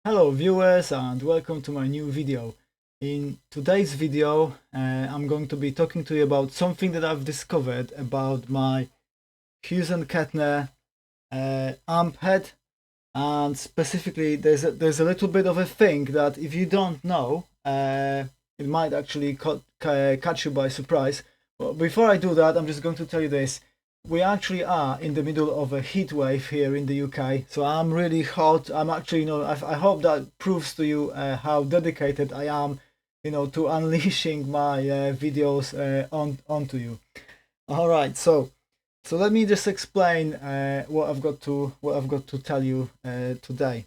Hello viewers and welcome to my new video. In today's video I'm going to be talking to you about something that I've discovered about my Hughes Kettner amp head, and specifically there's a little bit of a thing that if you don't know it might actually catch you by surprise. But before I do that, I'm just going to tell you this. We actually are in the middle of a heat wave here in the UK, so I'm really hot. I'm actually, I hope that proves to you how dedicated I am, to unleashing my videos onto you. All right, so let me just explain what I've got to tell you today.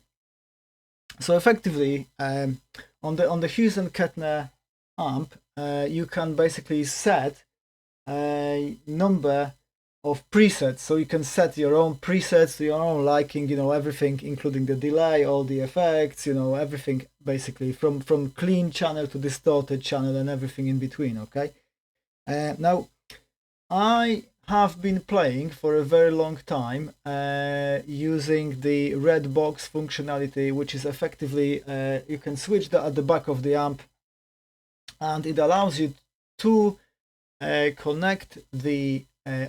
So effectively, on the Hughes Kettner amp, you can basically set a number of presets, so you can set your own presets to your own liking, everything, including the delay, all the effects, everything basically from clean channel to distorted channel and everything in between. Okay, now I have been playing for a very long time using the red box functionality, which is effectively you can switch that at the back of the amp, and it allows you to connect the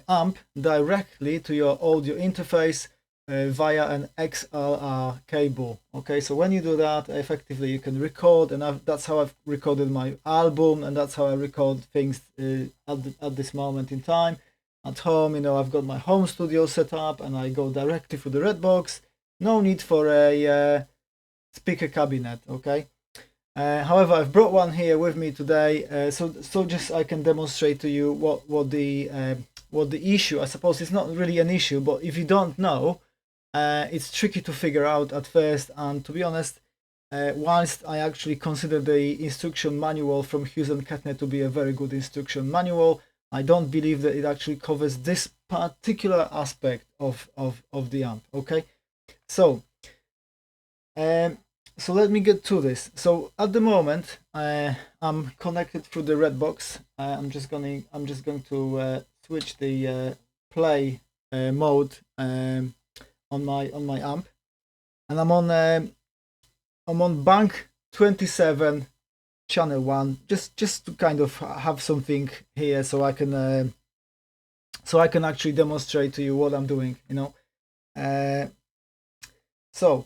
amp directly to your audio interface via an XLR cable. Okay, so when you do that, effectively you can record, and that's how I've recorded my album, and that's how I record things at this moment in time at home. I've got my home studio set up and I go directly through the red box. No need for a speaker cabinet. Okay. However, I've brought one here with me today, so just I can demonstrate to you what the issue. I suppose it's not really an issue, but if you don't know, it's tricky to figure out at first. And to be honest, whilst I actually consider the instruction manual from Hughes Kettner to be a very good instruction manual, I don't believe that it actually covers this particular aspect of the amp. Okay, so so let me get to this. So at the moment, I'm connected through the red box. I'm just going to switch the play mode on my amp, and I'm on bank 27, channel 1, just to kind of have something here so I can actually demonstrate to you what I'm doing. So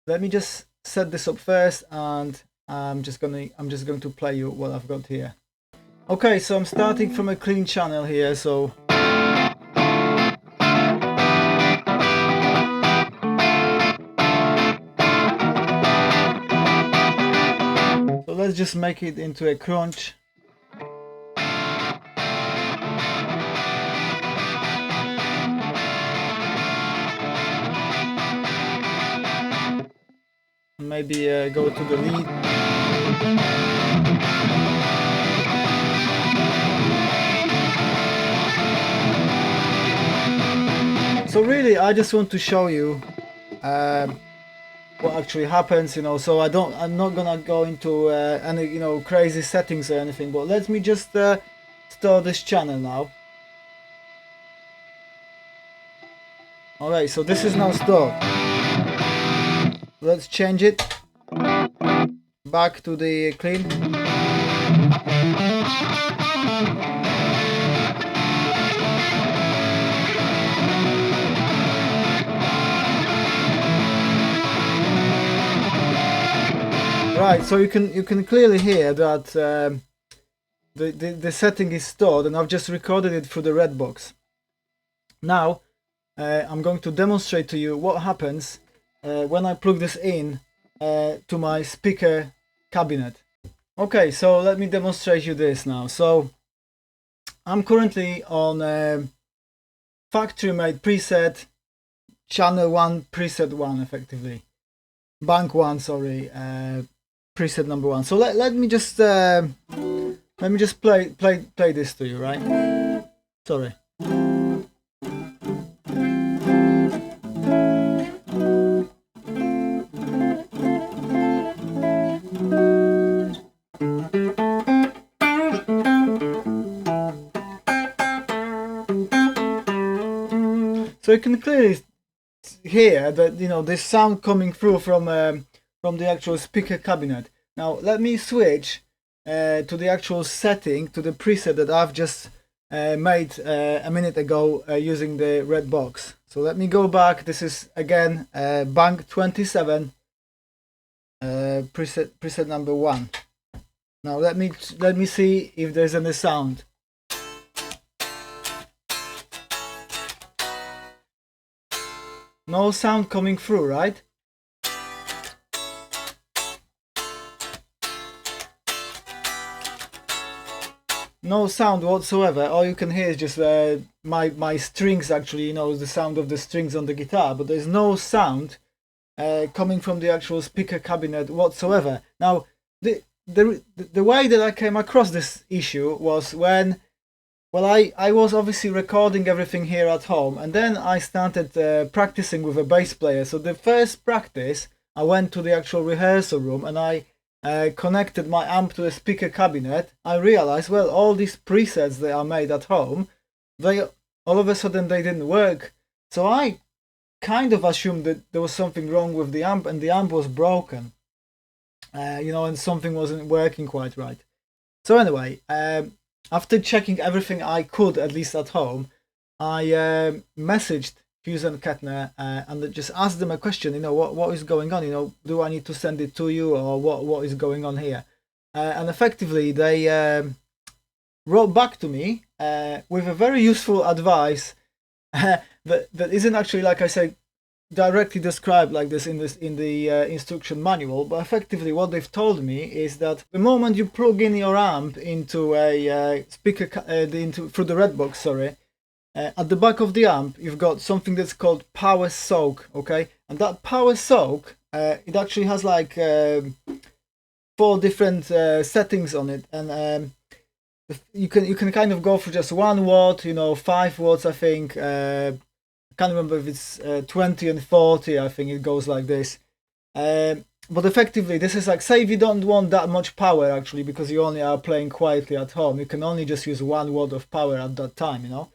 let me just set this up first, and I'm just going to play you what I've got here. Okay, so I'm starting from a clean channel here, so let's just make it into a crunch. Maybe go to the lead. So really, I just want to show you what actually happens, so I'm not gonna go into any crazy settings or anything, but let me just store this channel now. Alright, so this is now stored. Let's change it back to the clean. Right, so you can clearly hear that the setting is stored, and I've just recorded it through the red box. Now I'm going to demonstrate to you what happens when I plug this in to my speaker cabinet. Okay, so let me demonstrate you this now. So I'm currently on factory made preset, channel 1, preset 1, effectively bank 1, sorry, preset number 1. So let me just play this to you, right? Sorry. So you can clearly hear that this sound coming through from from the actual speaker cabinet. Now let me switch to the actual setting, to the preset that I've just made a minute ago using the red box. So let me go back. This is again Bank 27 preset number 1. Now let me see if there's any sound. No sound coming through, right? No sound whatsoever. All you can hear is just my strings, actually, you know, the sound of the strings on the guitar, but there's no sound coming from the actual speaker cabinet whatsoever. Now the way that I came across this issue was when, well, I was obviously recording everything here at home, and then I started practicing with a bass player. So the first practice, I went to the actual rehearsal room and I connected my amp to a speaker cabinet. I realized, well, all these presets that are made at home, they all of a sudden they didn't work. So I kind of assumed that there was something wrong with the amp, and the amp was broken, you know, and something wasn't working quite right. So anyway, after checking everything I could, at least at home, I messaged Hughes and Kettner and just asked them a question, you know, what is going on, you know, do I need to send it to you, or what is going on here? And effectively they wrote back to me with a very useful advice that isn't actually, like I say, directly described like this in the instruction manual, but effectively what they've told me is that the moment you plug in your amp into a speaker through the red box, sorry, at the back of the amp you've got something that's called power soak, okay? And that power soak, it actually has like 4 different settings on it, and you can kind of go for just 1 watt, you know, 5 watts, I think. I can't remember if it's 20 and 40, I think it goes like this. But effectively, this is like, say if you don't want that much power, actually, because you only are playing quietly at home, you can only just use 1 watt of power at that time, you know.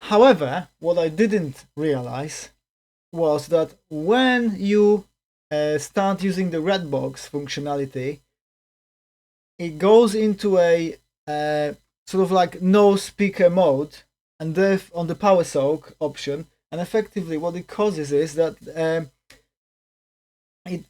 However, what I didn't realize was that when you start using the red box functionality, it goes into a sort of like no speaker mode, and therefore on the power soak option, and effectively what it causes is that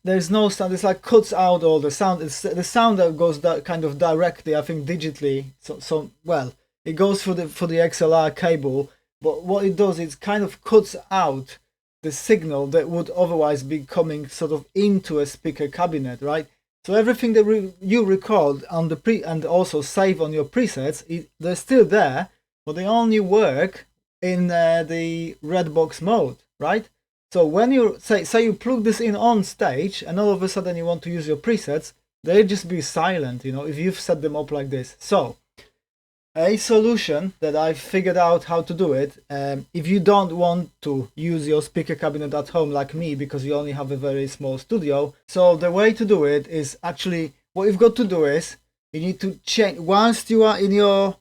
there's no sound. It's like cuts out all the sound. It's the sound that goes kind of directly, I think, digitally. So well, it goes for the XLR cable, but what it does is kind of cuts out the signal that would otherwise be coming sort of into a speaker cabinet, right? So everything that you record on the and also save on your presets, they're still there, but they only work in the red box mode, right? So when you say you plug this in on stage, and all of a sudden you want to use your presets, they'll just be silent, you know, if you've set them up like this. So a solution that I've figured out how to do it, if you don't want to use your speaker cabinet at home like me, because you only have a very small studio, so the way to do it is actually, what you've got to do is you need to change, whilst you are in your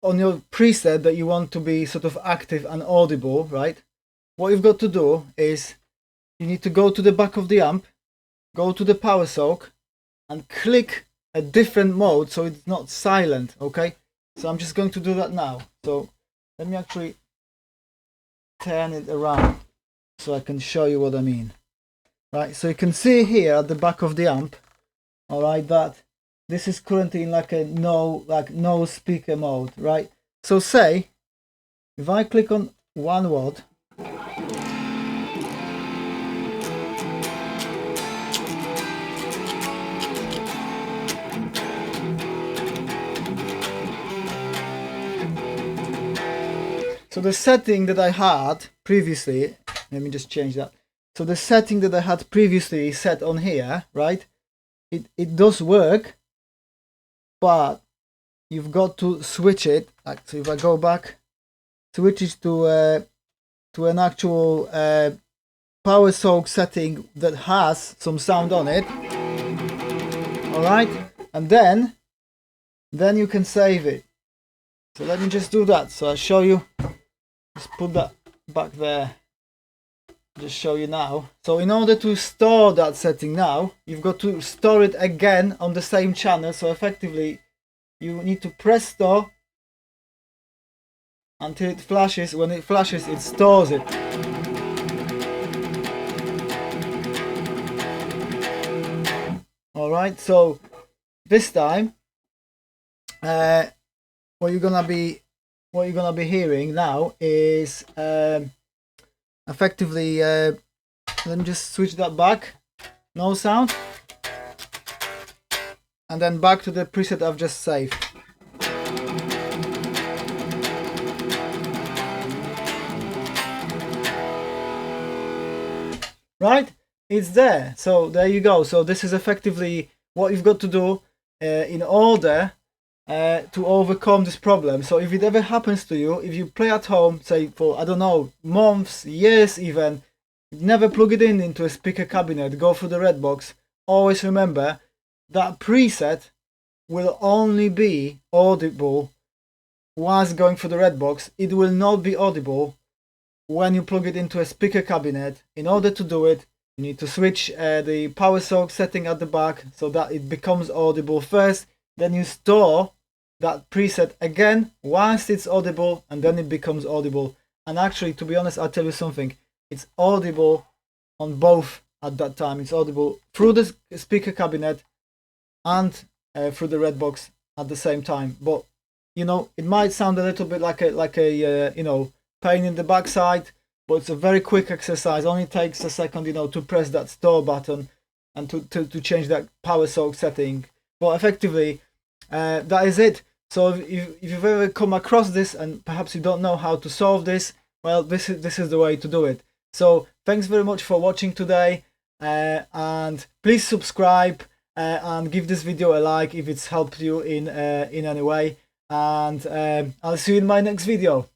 on your preset that you want to be sort of active and audible, right? What you've got to do is you need to go to the back of the amp, go to the power soak, and click a different mode so it's not silent, okay? So I'm just going to do that now. So let me actually turn it around so I can show you what I mean. Right, so you can see here at the back of the amp, all right, that this is currently in like a no speaker mode, right? So say if I click on 1 watt, so the setting that I had previously, let me just change that. So the setting that I had previously set on here, right? It does work, but you've got to switch it. Like, so if I go back, switch it to an actual power soak setting that has some sound on it. All right, and then you can save it. So let me just do that. So I'll show you. Just put that back there. just show you now. So in order to store that setting now, you've got to store it again on the same channel. So effectively you need to press store until it flashes. When it flashes, it stores it. Alright, so this time what you're gonna be hearing now is effectively let me just switch that back, no sound, and then back to the preset I've just saved. Right, it's there. So there you go. So this is effectively what you've got to do in order to overcome this problem. So if it ever happens to you, if you play at home, say for, I don't know, months, years even, never plug it in into a speaker cabinet, go through the red box, always remember that preset will only be audible whilst going through the red box. It will not be audible when you plug it into a speaker cabinet. In order to do it, you need to switch the power sock setting at the back so that it becomes audible first. Then you store that preset again whilst it's audible, and then it becomes audible. And actually, to be honest, I'll tell you something, it's audible on both at that time. It's audible through the speaker cabinet and through the red box at the same time. But you know, it might sound a little bit like a you know, pain in the backside, but it's a very quick exercise. Only takes a second, you know, to press that store button and to change that power sock setting. But effectively, that is it. So if you've ever come across this and perhaps you don't know how to solve this, well, this is the way to do it. So thanks very much for watching today, and please subscribe and give this video a like if it's helped you in any way. And I'll see you in my next video.